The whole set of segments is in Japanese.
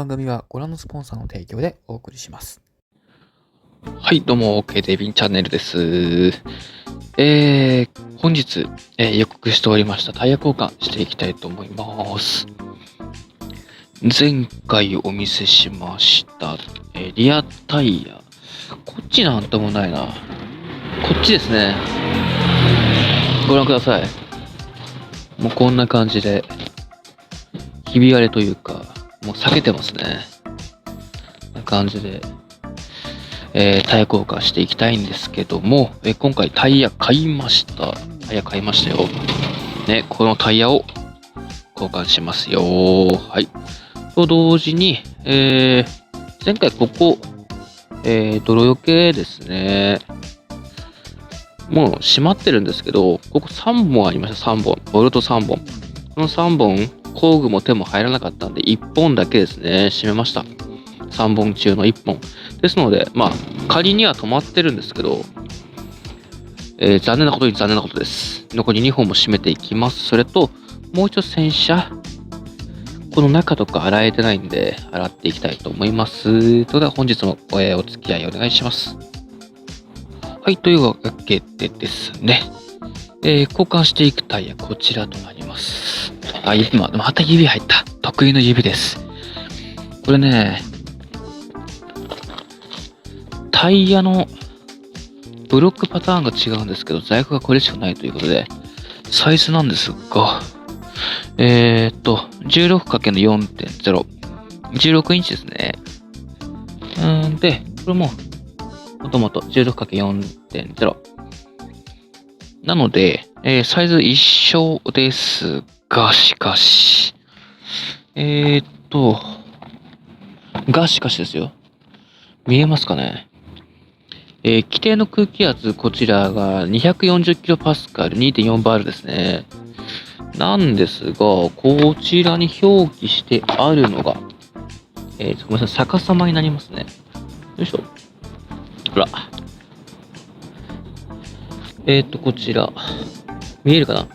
番組はご覧のスポンサーの提供でお送りします。はい、どうも、ケビンチャンネルです。本日、予告しておりましたタイヤ交換していきたいと思います。前回お見せしました、リアタイヤ。こっちなんともないな。こっちですね。ご覧ください。もうこんな感じで、ひび割れというか、もう裂けてますね。こんな感じで。タイヤ交換していきたいんですけども、今回タイヤ買いました。タイヤ買いましたよ。ね、このタイヤを交換しますよ。はい。と同時に、前回ここ、泥よけですね。もう閉まってるんですけど、ここ3本ありました。3本。ボルト3本。この3本、工具も手も入らなかったんで、1本だけですね、閉めました。3本中の1本。ですので、仮には止まってるんですけど、残念なことに残念なことです。残り2本も閉めていきます。それと、もう一度洗車。この中とか洗えてないんで、洗っていきたいと思います。ということで、本日もお付き合いお願いします。はい、というわけでですね、交換していくタイヤ、こちらとなります。今、また指入った。得意の指です。これね、タイヤのブロックパターンが違うんですけど、在庫がこれしかないということで、サイズなんですが、16×4.0、16インチですね。で、これも、もともと 16×4.0。なので、サイズ一緒ですが、しかし、しですよ。見えますかね？規定の空気圧、こちらが 240kPa、2.4 バールですね。なんですが、こちらに表記してあるのが、ごめんなさい、逆さまになりますね。よいしょ。ほら。こちら。見えるかな？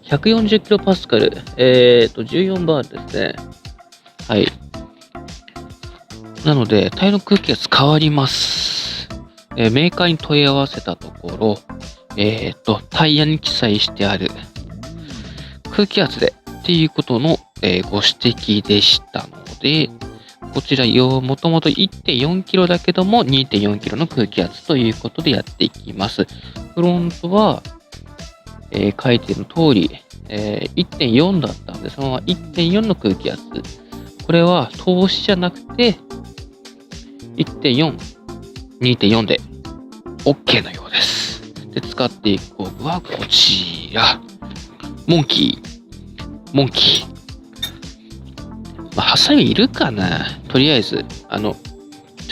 140kPa、14バールですね。はい。なので、タイヤの空気圧変わります。メーカーに問い合わせたところ、タイヤに記載してある空気圧でっていうことの、ご指摘でしたので、こちらもともと 1.4kg だけども 2.4kg の空気圧ということでやっていきます。フロントは、書いてる通り、1.4 だったんで、そのまま 1.4 の空気圧。これは通しじゃなくて、1.4、2.4 で OK のようです。で、使っていく工具はこちら。モンキー。ハサミいるかな？とりあえず、ちょ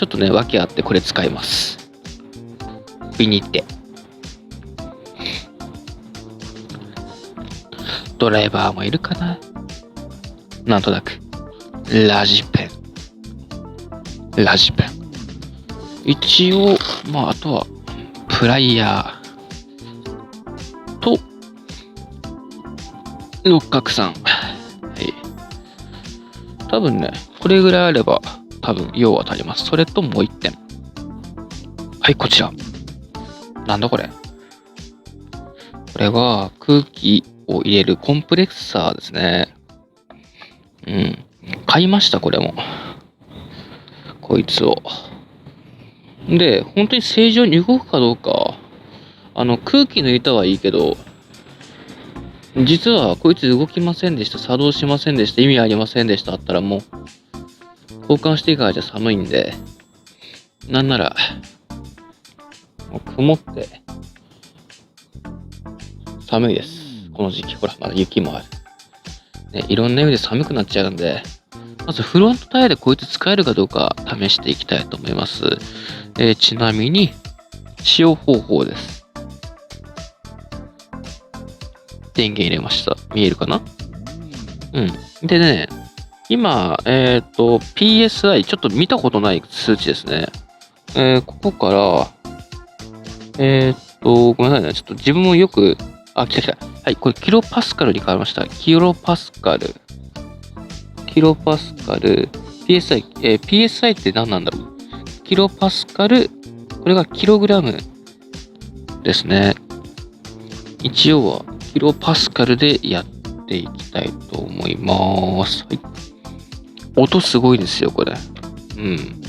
っとね、訳あってこれ使います。ビニって。ドライバーもいるかな？なんとなく。ラジペン。一応、あとは、プライヤーと、六角さん。はい。多分ね、これぐらいあれば、用は足ります。それともう一点。はい、こちら。なんだこれ。これは、空気を入れるコンプレッサーですね。買いました、これも。こいつを。で、本当に正常に動くかどうか、空気の板はいいけど、実はこいつ動きませんでした、作動しませんでした、意味ありませんでしたあったらもう、交換してからじゃ寒いんで、なんなら、もう曇って、寒いです。この時期、ほら、まだ雪もある。ね、いろんな意味で寒くなっちゃうんで、まずフロントタイヤでこいつ使えるかどうか試していきたいと思います。ちなみに、使用方法です。電源入れました。見えるかな？でね、今、PSI、ちょっと見たことない数値ですね。ここから、ごめんなさいね。ちょっと自分もよく、来た。はい、これキロパスカルに変わりました。キロパスカル。PSI、PSI って何なんだろう。キロパスカル、これがキログラムですね。一応はキロパスカルでやっていきたいと思います。はい。音すごいですよ、これ。うん。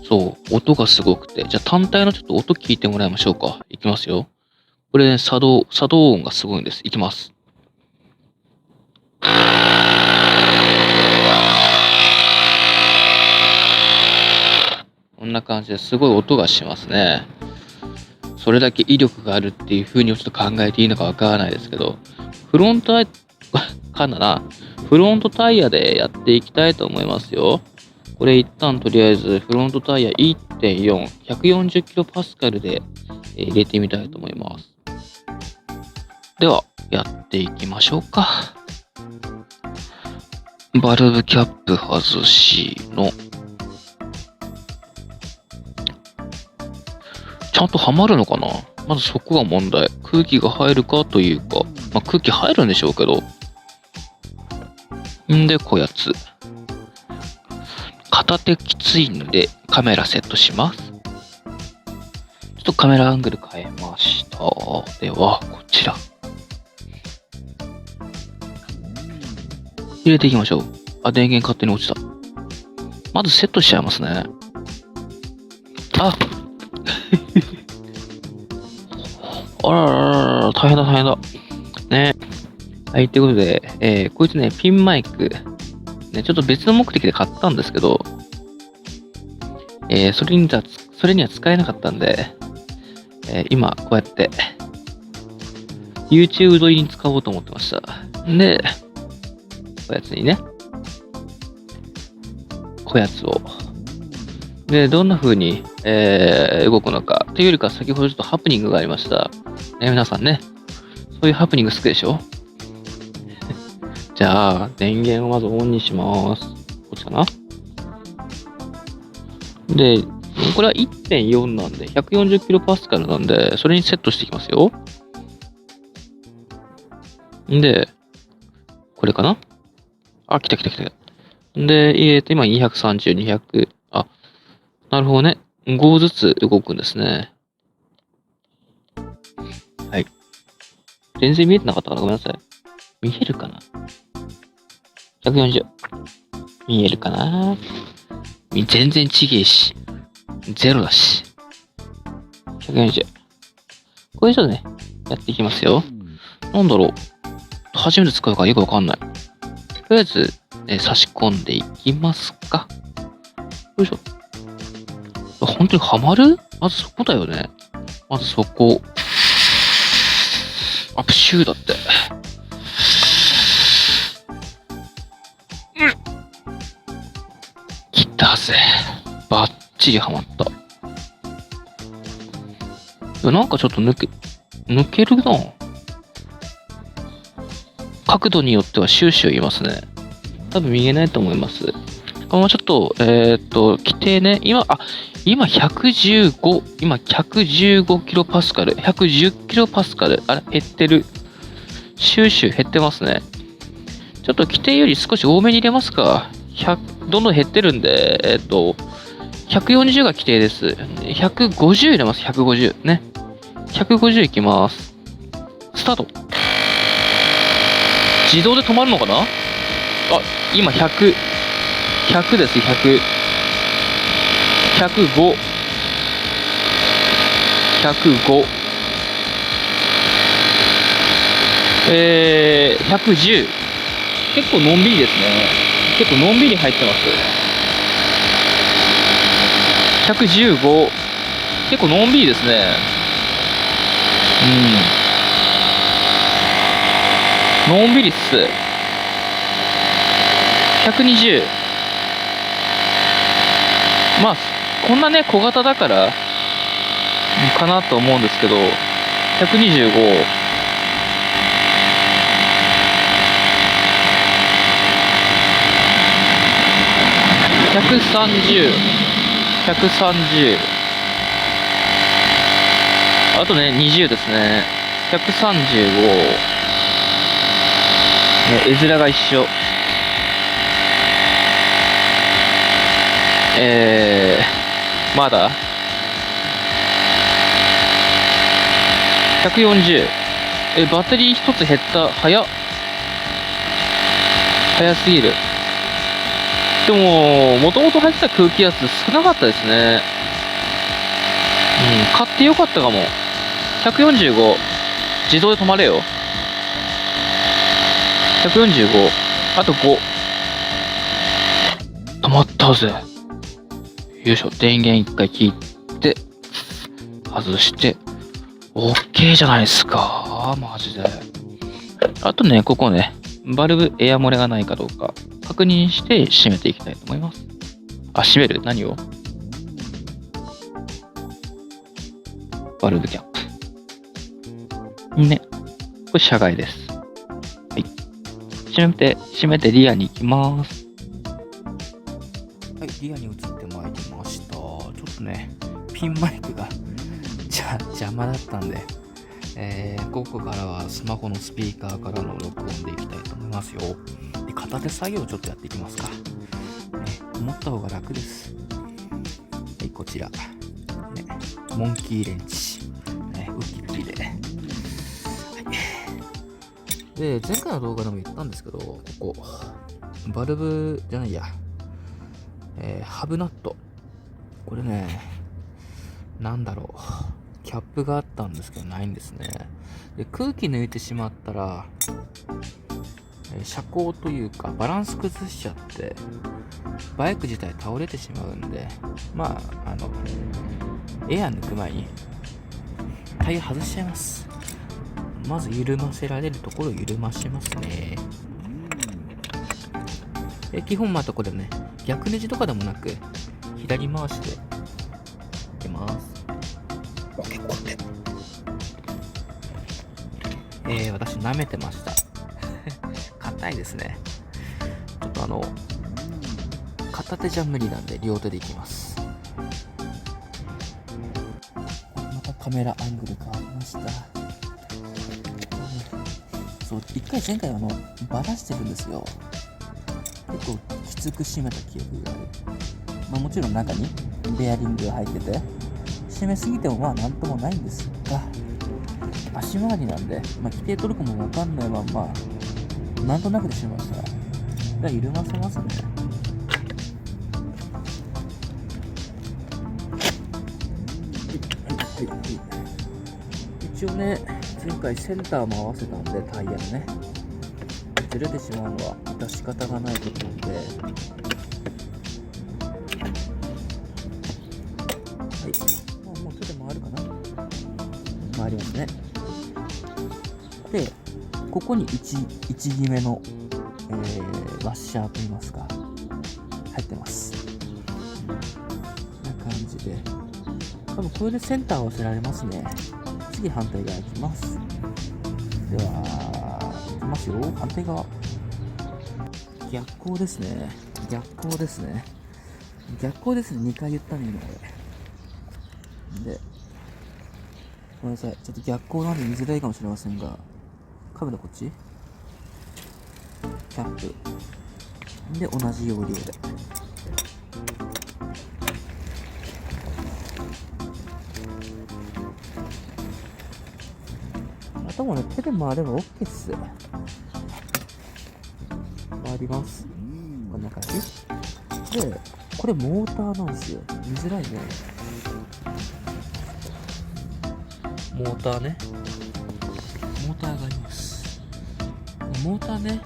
そう、音がすごくて。じゃあ単体のちょっと音聞いてもらいましょうか。いきますよ。これね、作動音がすごいんです。いきます。こんな感じですごい音がしますね。それだけ威力があるっていう風にちょっと考えていいのかわからないですけど、フロントタイヤでやっていきたいと思いますよ。これ一旦とりあえずフロントタイヤ 1.4、140キロパスカルで入れてみたいと思います。では、やっていきましょうか。バルブキャップ外しの。ちゃんとはまるのかな？まずそこが問題。空気が入るかというか、まあ、空気入るんでしょうけど。んで、こやつ。片手きついんでカメラセットします。ちょっとカメラアングル変えました。では、こちら。入れていきましょう。あ、電源勝手に落ちた。まずセットしちゃいますね。ああらららら、大変だ。ね。はい、ということで、こいつね、ピンマイク。ね、ちょっと別の目的で買ったんですけど、それには使えなかったんで、今、こうやって、YouTube 撮りに使おうと思ってました。で、こやつにね、こやつを。で、どんな風に、動くのか。というよりか、先ほどちょっとハプニングがありました。皆さんね、そういうハプニング好きでしょ？じゃあ、電源をまずオンにします。こっちかな？で、これは 1.4 なんで、140キロパスカルなんで、それにセットしていきますよ。んで、これかな？あ、来た。で、今230、200、あ、なるほどね。5ずつ動くんですね。はい。全然見えてなかったかな？ごめんなさい。見えるかな？ 140。見えるかな？全然ちげえし。ゼロだし。140。これちょっとね、やっていきますよ。なんだろう。初めて使うからよくわかんない。とりあえず、差し込んでいきますか。よいしょ。本当にはまる？まずそこだよね。まずそこ。あ、プシューだって。来たぜ。バッチリはまった。なんかちょっと抜けるな。角度によっては終始を言いますね。多分見えないと思います。このちょっと、規定ね、今115キロパスカル、110キロパスカル、あれ、減ってる。終始減ってますね。ちょっと規定より少し多めに入れますか。どんどん減ってるんで、140が規定です。150入れます、150。ね。150いきます。スタート。自動で止まるのかな？あ、今100です、100。105。105。110。結構のんびりですね。結構のんびり入ってます。115。結構のんびりですね。のんびりっす。120。まあ、こんなね、小型だから、かなと思うんですけど、125。130。130。あとね、20ですね。135。絵面が一緒。まだ140。バッテリー一つ減った。早すぎる。でも、もともと入ってた空気圧少なかったですね。買ってよかったかも。145。自動で止まれよ。145。あと5。止まったぜ。よいしょ。電源一回切って、外して、OK じゃないですか。マジで。あとね、ここね、バルブエア漏れがないかどうか確認して閉めていきたいと思います。閉める？何を？バルブキャップ。ね。これ車外です。はい。閉めてリアに行きます。はい、リアに移ってまいりました。ちょっとね、ピンマイクが邪魔だったんで、ここからはスマホのスピーカーからの録音でいきたいと思いますよ。で、片手作業をちょっとやっていきますか。思った方が楽です。はい、こちら。モンキーレンチ。ウキウキで。はい。で、前回の動画でも言ったんですけど、ここ、バルブじゃないや、ハブナット。これね、なんだろう。キャップがあったんですけど、ないんですね。で、空気抜いてしまったら、車高というか、バランス崩しちゃって、バイク自体倒れてしまうんで、エア抜く前に、タイヤ外しちゃいます。まず緩ませられるところを緩ましますね。基本これね、逆ネジとかでもなく、左回しでいきます。結構って。私舐めてました。硬いですね。ちょっと片手じゃ無理なんで両手でいきます。またカメラアングル変わりました。そう、前回バラしてるんですよ。結構きつく締めた記憶がある。もちろん中にベアリングが入ってて、締めすぎてもなんともないんですが、足回りなんで、規定トルクもわかんないまんま、なんとなくで締めましたら、緩ませますね。一応ね、前回センターも合わせたんで、タイヤのね、ずれてしまうのは致し方がないことなんで、はい、もう手で回るかな。回りますね。で、ここに1決めの、ワッシャーといいますか、入ってます。こんな感じで、多分これでセンター合わせられますね。次反対側行きます。では、行きますよ。反対側。逆光ですね。2回言ったね、今俺。で、ごめんなさい。ちょっと逆光なんで見づらいかもしれませんが、カメラこっち？キャップ。で、同じ要領で。頭ね、手で回れば OK っす。回ります。こんな感じ。で、これモーターなんですよ。見づらいね。モーターね。モーターがあります。モーターね、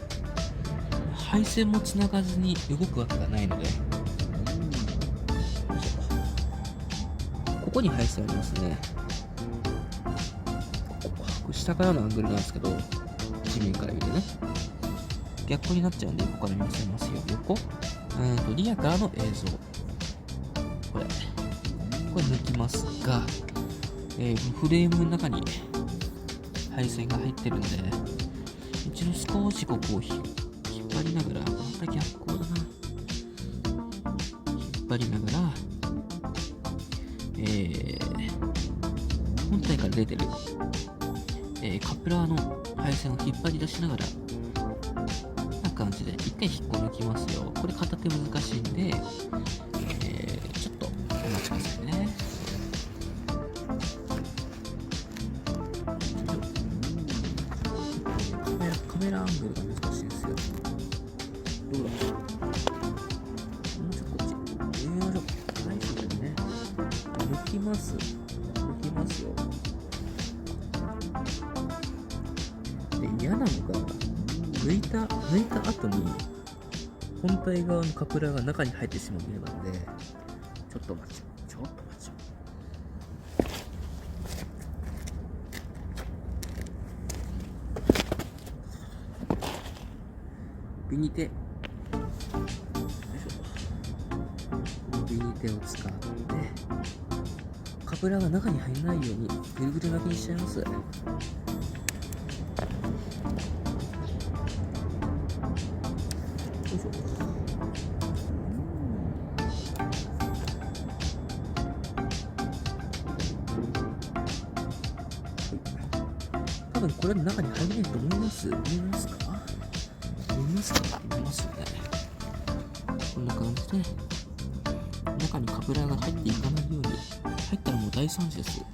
配線も繋がずに動くわけがないので、ここに配線ありますね。下からのアングルなんですけど、地面から見てね。逆光になっちゃうんで、横から見せますよ。リアからの映像。これ抜きますが、フレームの中に配線が入ってるんで、一度少しここを引っ張りながら、また逆光だな。引っ張りながら、本体から出てる、カプラーの配線を引っ張り出しながら、こんな感じで一回引っこ抜きますよ。これ片手難しいんで、メラアングルが難しいんですよ。どうだ、もうちょっとこっち上のとこないですよね。抜きますよ。で、嫌なのが抜いた後に本体側のカプラーが中に入ってしまうゲームなので、ちょっと待ち。ビニテ、ビニテを使ってカプラーが中に入らないようにぐるぐる巻きにしちゃいます。多分これ中に入れないと思います。見えますか？見えますよね。こんな感じで中にカプラーが入っていかないように、入ったらもう大惨事です。で、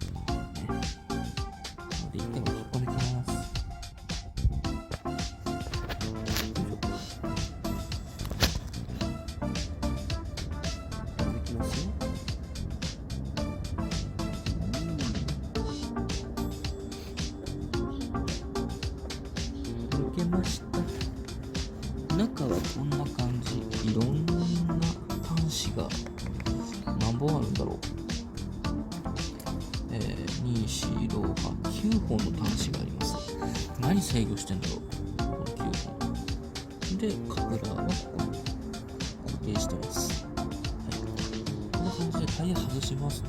一回引っこ抜きます。抜きますよ。抜けました。中はこんな感じ。いろんな端子が何本あるんだろう。2、4、6、8、9本の端子があります。何制御してんだろう、この9本。で、カプラーはここに固定してます。はい。こんな感じでタイヤ外しますね。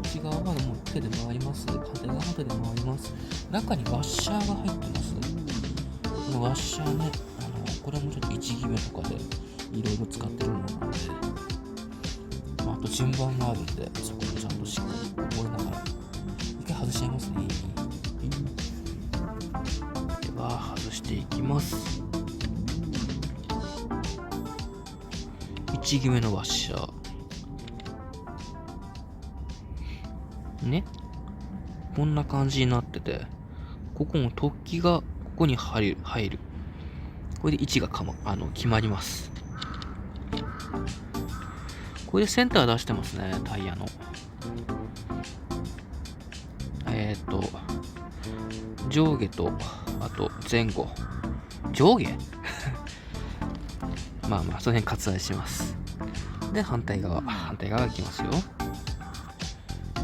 内側はもう手で回ります。反対側は手で回ります。中にワッシャーが入ってます。このワッシャーね、これもちょっと1決めとかでいろいろ使ってるものなので、あと順番があるんで、そこもちゃんとしっかり覚えながら一回外しちゃいますね。では外していきます。1決めのワッシャーね、こんな感じになってて、ここも突起がここに入る。これで位置が決まります。これでセンター出してますね、タイヤの。上下と、あと前後。上下まあその辺割愛します。で、反対側いきますよ。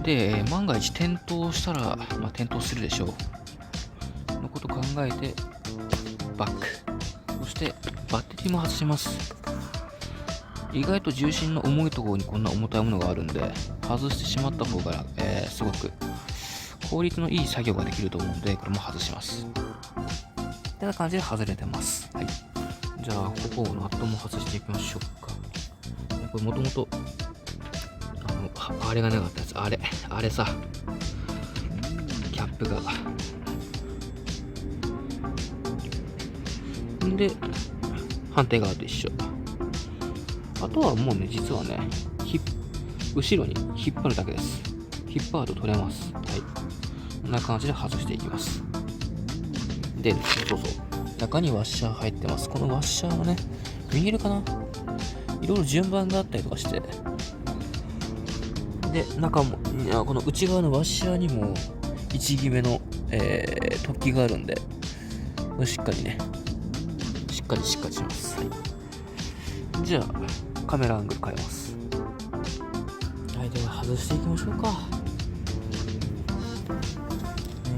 で、万が一転倒したら、転倒するでしょう。のこと考えて、バック。そして、バッテリーも外します。意外と重心の重いところにこんな重たいものがあるんで、外してしまった方が、すごく効率のいい作業ができると思うので、これも外します。こんな感じで外れてます。はい。じゃあ、ここをナットも外していきましょうか。これもともと、あれがなかったやつ。あれさ。キャップが。んで、反対側と一緒。あとはもうね、実はね、後ろに引っ張るだけです。引っ張ると取れます。はい。こんな感じで外していきます。で、中にワッシャー入ってます。このワッシャーのね、見えるかな？いろいろ順番があったりとかして。で、中も、この内側のワッシャーにも、1決めの、突起があるんで、これしっかりね、しっかりします。はい。じゃあ、カメラアングル変えます。はい、では外していきましょうか。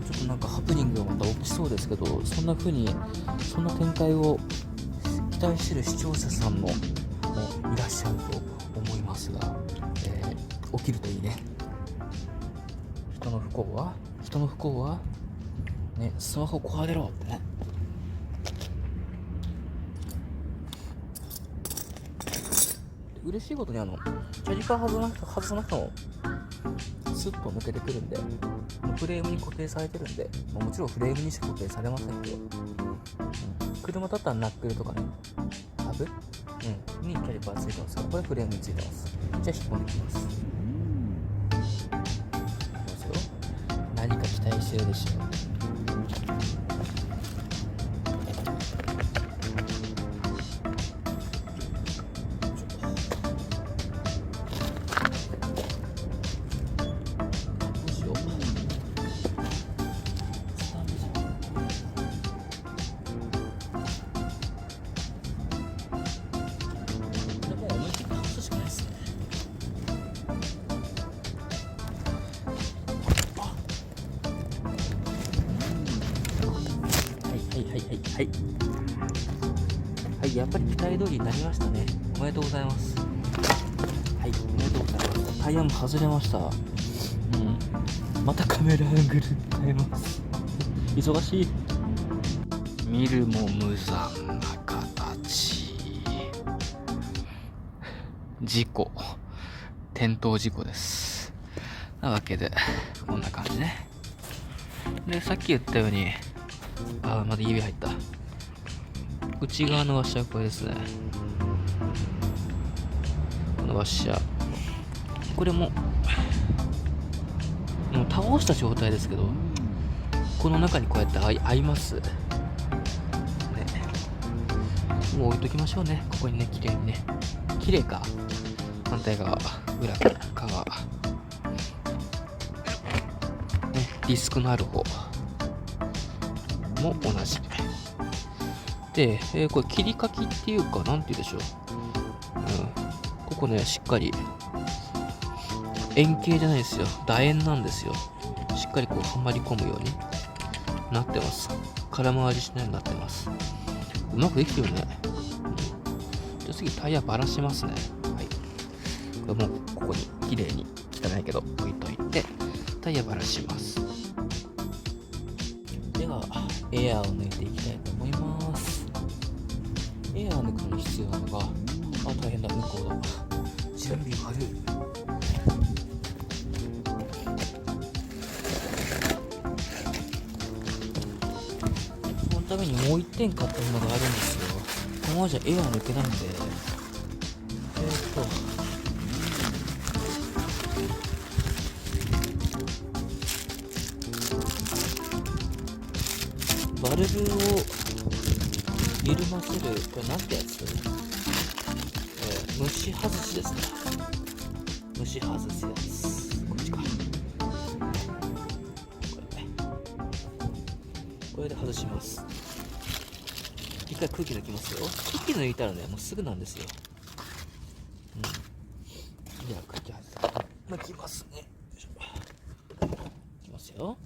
ちょっとなんかハプニングがまた起きそうですけど、そんな展開を期待してる視聴者さんもいらっしゃると思いますが、起きるといいね。人の不幸はね、スマホ壊れろってね。嬉しいことにキャリパー外さなくてもスッと抜けてくるんで、フレームに固定されてるんで、もちろんフレームにしか固定されませんけど、車だったらナックルとかね、タブ、にキャリパーついてますが、これフレームについてます。じゃあ引っ込んでいきます。何か期待してるでしょう。はいはい、やっぱり期待通りになりましたね。おめでとうございます。はい、おめでとうございます。タイヤも外れました。またカメラアングル変えます。忙しい。見るも無残な形。事故、転倒事故です。なわけでこんな感じね。で、さっき言ったように、まだ指入った。内側のワッシャーこれですね。このワッシャー、これもう倒した状態ですけど、この中にこうやって合いますね。もう置いときましょうね、ここにね。綺麗にね。綺麗か。反対側、裏側ね、ディスクのある方も同じで、これ切り欠きっていうか、なんて言うでしょう。ここね、しっかり円形じゃないですよ、楕円なんですよ。しっかりこうはまり込むようになってます。空回りしないようになってます。うまくできてるね。じゃあ次タイヤばらしますね。はい、これもうここに綺麗に汚いけど置いといて、タイヤばらします。ではエアーを抜いていきたいと思います。エアー抜くのに必要なのが、大変だ、向こうだ。準備悪い。そのためにもう1点買ったものがあるんですよ。このままじゃエアー抜けないんで、バルブを緩ませる、これなんてやつ？虫外しですね。虫外すやつ。こっちか。これで外します。一回空気抜きますよ。空気抜いたらね、もうすぐなんですよ。じゃあ空気外した抜きますね。よいしょ。いきますよ。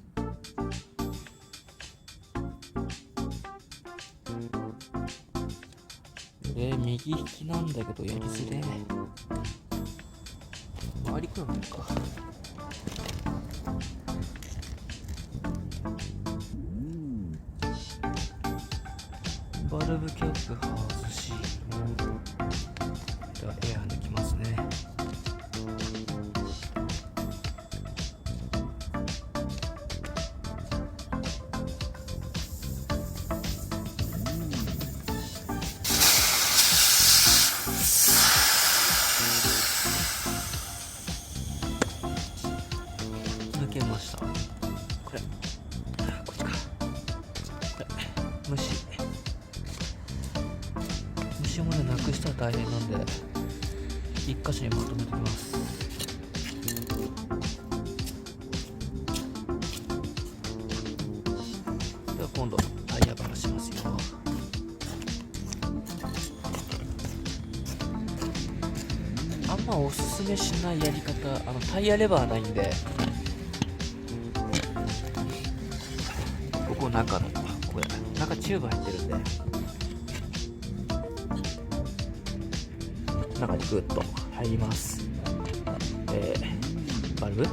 右利きなんだけどやりづれ。回りくらいのか。バルブキャップ外し、ではエアー抜きますね。抜けました。これこっちか。これ虫もね、なくしたら大変なんで一箇所にまとめておきます。では今度タイヤばらしますよ。あんまおすすめしないやり方、タイヤレバーないんで、ここ中のこれ中チューブ入ってるんで、中にグッと入ります。バルブチ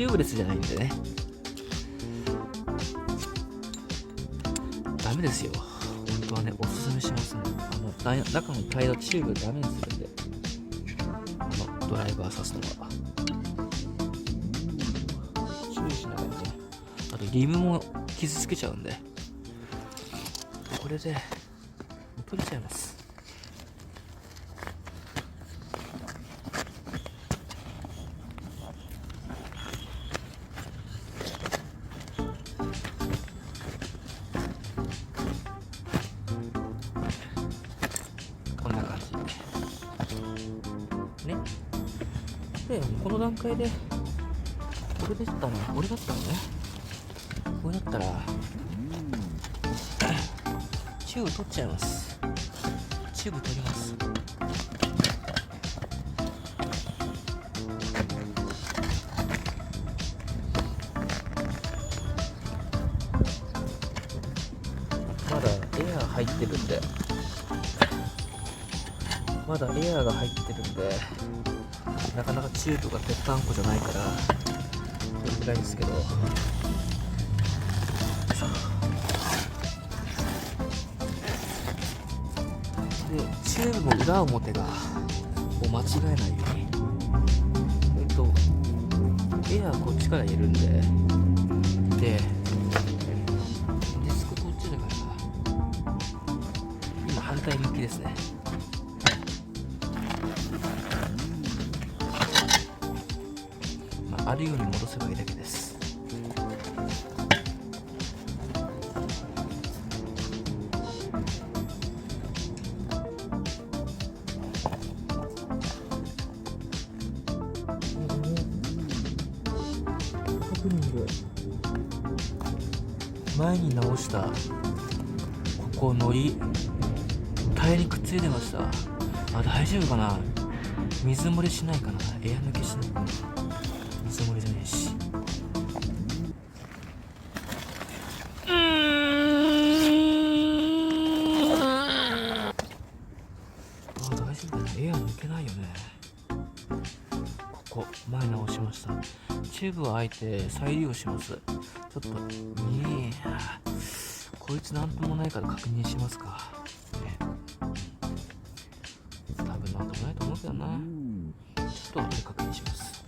ューブレスじゃないんでね、ダメですよ。本当はね、おすすめしますね。中のタイヤチューブダメにするんで、ドライバー刺すのは注意しながらね。あとリムも傷つけちゃうんで、これで取れちゃいます。こんな感じね。でこの段階で俺だったらね、これだったらチューブ取っちゃいます。チューブ取ります。入ってるんで、まだエアーが入ってるんで、なかなかチューブがぺったんこじゃないからこれぐらいですけど、でチューブも裏表が間違えないように、エアーこっちから入れるんで、デスクこっちだから今反対向きですね。あるように戻せばいいだけです。前に直したここのりタイヤにくっついてました。大丈夫かな、水漏れしないかな、エア抜けしないかな、水漏れじゃないし、大丈夫だな、エア抜けないよね。ここ前直しました。チューブはあえて再利用します。ちょっとこいつなんともないから確認しますか、多分なんともないと思うけどな。ちょっと後で確認します。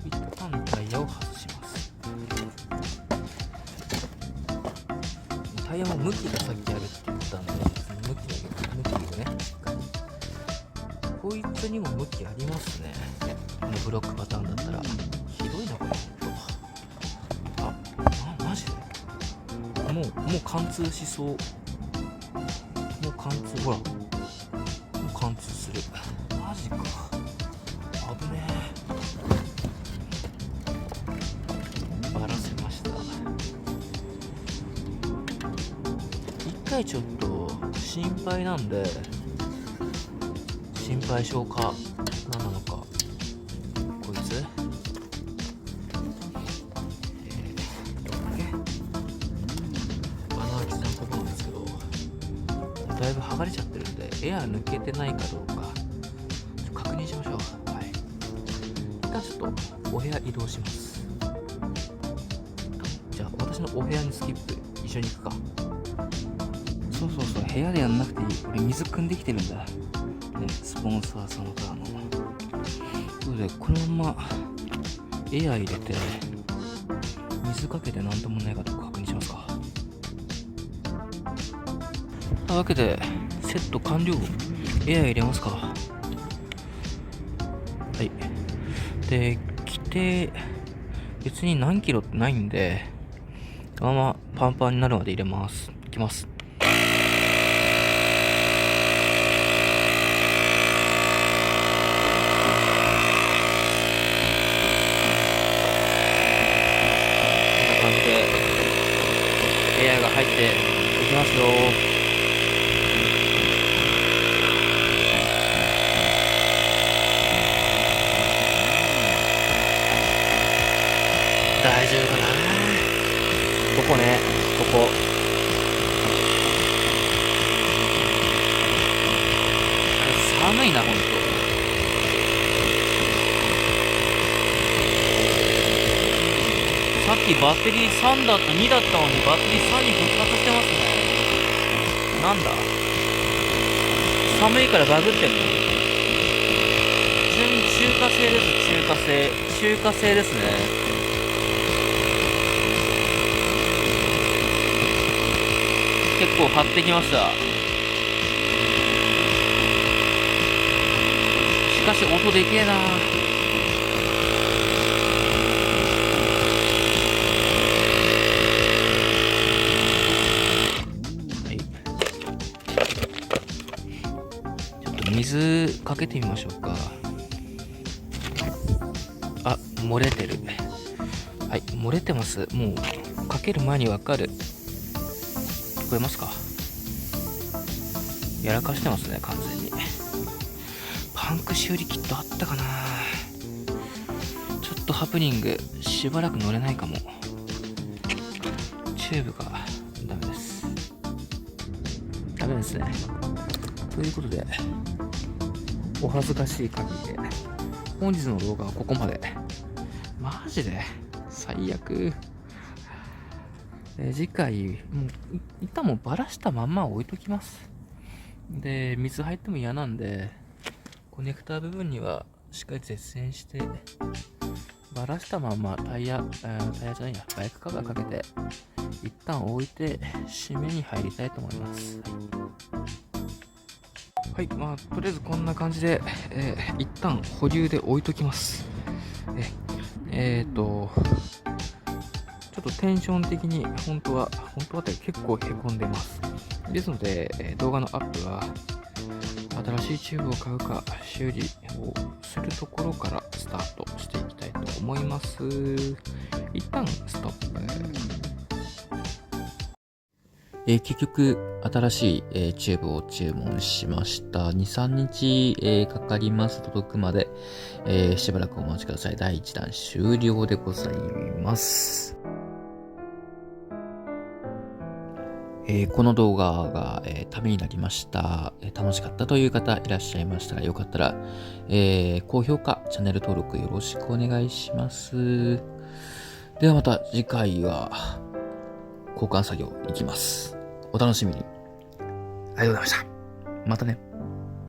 一旦タイヤを外します。タイヤも向きがさっきあるって言ったんで、向きをね、しっかり。こいつにも向きありますね。このブロックパターンだったら。ひどいなこれ。マジでもう貫通しそう。もう貫通、ほら。もう貫通する。マジか。危ねえ。ばらせました。一回ちょっと心配なんで、心配性か何なのか、こいつ穴開きさんここなんですけど、だいぶ剥がれちゃってるんでエア抜けてないかどうか確認しましょう。はい、一旦ちょっとお部屋移動します。じゃあ私のお部屋にスキップ一緒に行くか。そう部屋でやんなくていい。俺水汲んできてるんだね、スポンサーさんからの。ということでこのままエア入れて水かけてなんともないかと確認しますか。というわけでセット完了。エア入れますか。はい。で規定別に何キロってないんで、このままパンパンになるまで入れます。いきます。エアが入っていきますよ。大丈夫かな。ここね、ここ寒いな、ほんと。さっきバッテリー3だった2だったのにバッテリー3に復活してますね。なんだ、寒いからバグってんの。中華製です。中華製ですね。結構張ってきました。しかし音でけえな。水かけてみましょうか。漏れてる。はい、漏れてます。もうかける前にわかる。聞こえますか。やらかしてますね、完全に。パンク修理キットあったかな。ちょっとハプニング、しばらく乗れないかも。チューブがダメです。ダメですね。ということで、お恥ずかしい限りで、本日の動画はここまで。マジで最悪。次回、もう一旦もうバラしたまんま置いときます。で、水入っても嫌なんで、コネクタ部分にはしっかり絶縁して、バラしたままタイヤじゃないや、バイクカバーかけて、一旦置いて、締めに入りたいと思います。はい、まあ、とりあえずこんな感じで、一旦保留で置いときます。ちょっとテンション的に本当はって結構へこんでます。ですので、動画のアップは新しいチューブを買うか修理をするところからスタートしていきたいと思います。一旦ストップ。結局新しい、チューブを注文しました。2、3日、かかります。届くまで、しばらくお待ちください。第1弾終了でございます。この動画が、ためになりました、楽しかったという方いらっしゃいましたら、よかったら、高評価、チャンネル登録よろしくお願いします。ではまた次回は交換作業いきます。お楽しみに。ありがとうございました。またね。